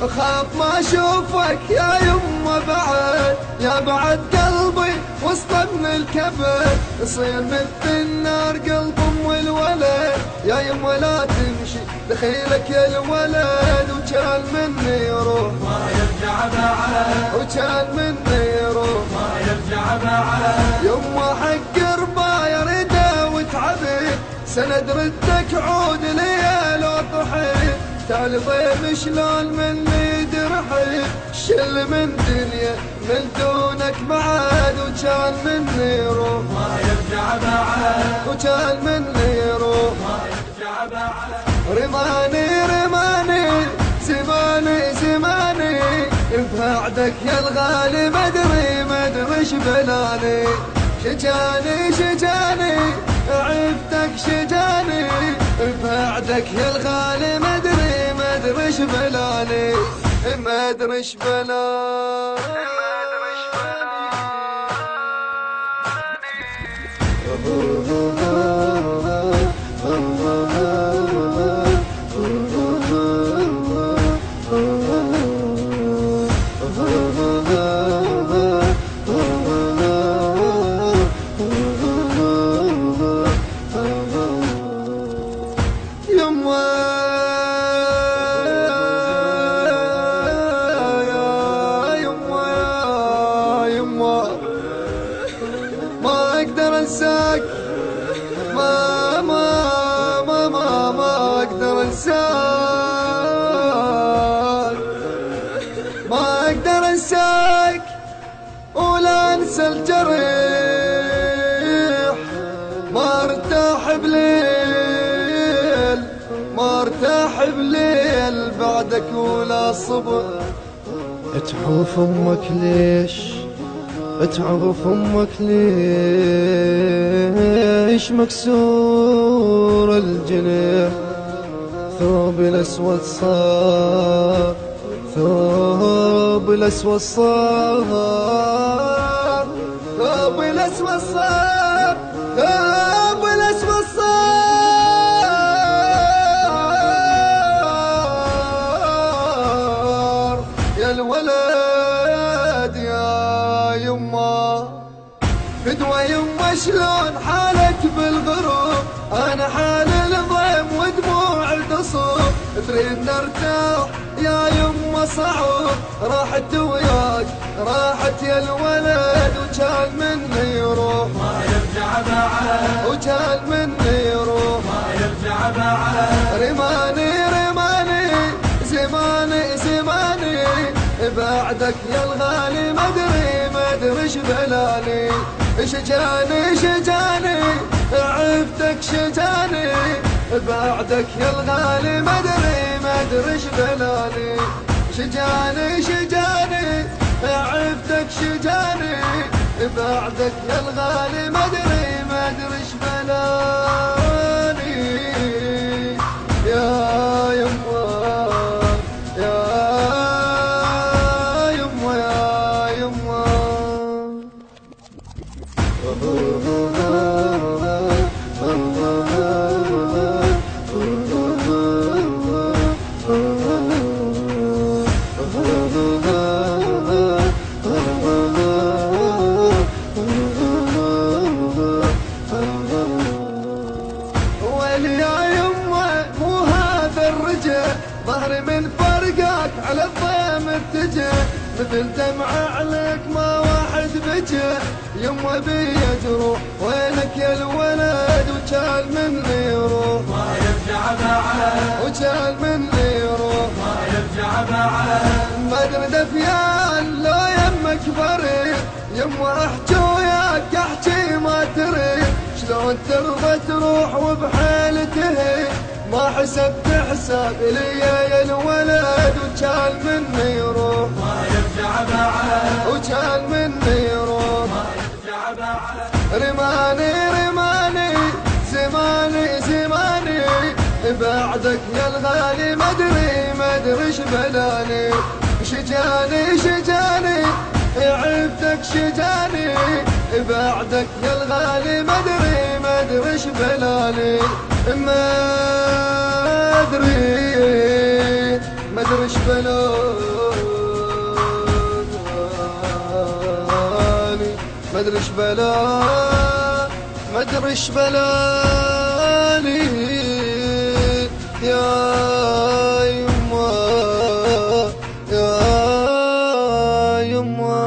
أخاف ما أشوفك يا يمه بعد، يا بعد قلبي وسط من الكبد، يصير مثل النار قلب أم الولد، يا يمه لا تمشي دخيلك يا الولد، وكان مني يروح ما يرجع بعد، وكان مني يروح ما يرجع بعد. يمه حق ربايا ردا وتعبت، سند ردك عود لي لو ضحيت، تعال ضيم شلون مني درحي، شل من دنيا من دونك بعد، وكان مني يروح ما يرجع بعد، وكان مني يروح ما يرجع بعد. رماني رماني زماني زماني ببعدك يا الغالي، مدري شبلاني، شجاني شجاني عفتك شجاني ببعدك يا الغالي، مدري شبلاني، مدري شبلاني. ما اقدر انساك، ما اقدر انساك، ما اقدر انساك ولا انسى الجريح، ما ارتاح بليل، ما ارتاح بليل بعدك ولا صبح. تعوف امك ليش، تعوف امك ليش مكسور الجنيح، ثوب الاسود صار، ثوب الاسود صار، ثوب الاسود صار، ثوب الاسود صار يا الولد يا يمه، فدوى يمه شلون حالك بالغروب، انا حال الضيم ودموع التصوب، تريد نرتاح يا يمه صعوب، راحت وياك راحت يا الولد، وكان مني يروح ما يرجع بعد، وكان مني يروح ما يرجع بعد. رماني رماني زماني زماني بعدك يا الغالي، مدري شبلاني، شجاني شجاني عفتك شجاني بعدك يا الغالي، مدري شبلاني، شجاني شجاني عفتك شجاني بعدك يا الغالي، مدري شبلاني يا يمه يا يمه يا يمه. ويلي يا يمه مو هذا الرجع، ظهري من فرقك على الضيم اتجه، مثل دمعة عليك ما واحد بجه، يمه بي تروح وينك يا الولد، وكان مني يروح ما يرجع بعد، وكان مني يروح ما يرجع بعد. ما ادري دفيان لو يمك بريء، يمه احجي وياك احجي ما تريد، شلون ترضى تروح وبحيلته، ما حسبت حساب لي يا الولد، وكان مني يروح ما يرجع بعد، وكان مني يروح ما يرجع بعد. رماني رماني زماني زماني بعد جاني بعدك يا الغالي ما ادري ايش بلالي ما ادري ايش بلالي ما ادري ايش بلالي يا يما يا يما.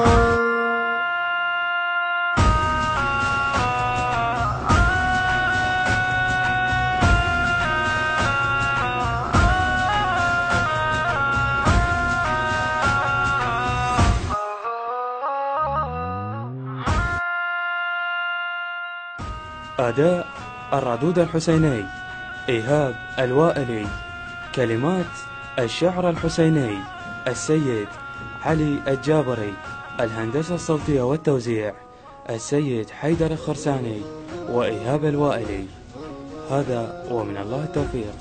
أداء الردود الحسيني إيهاب الوائلي. كلمات الشعر الحسيني السيد علي الجابري. الهندسة الصوتية والتوزيع السيد حيدر الخرساني وإيهاب الوائلي. هذا ومن الله التوفيق.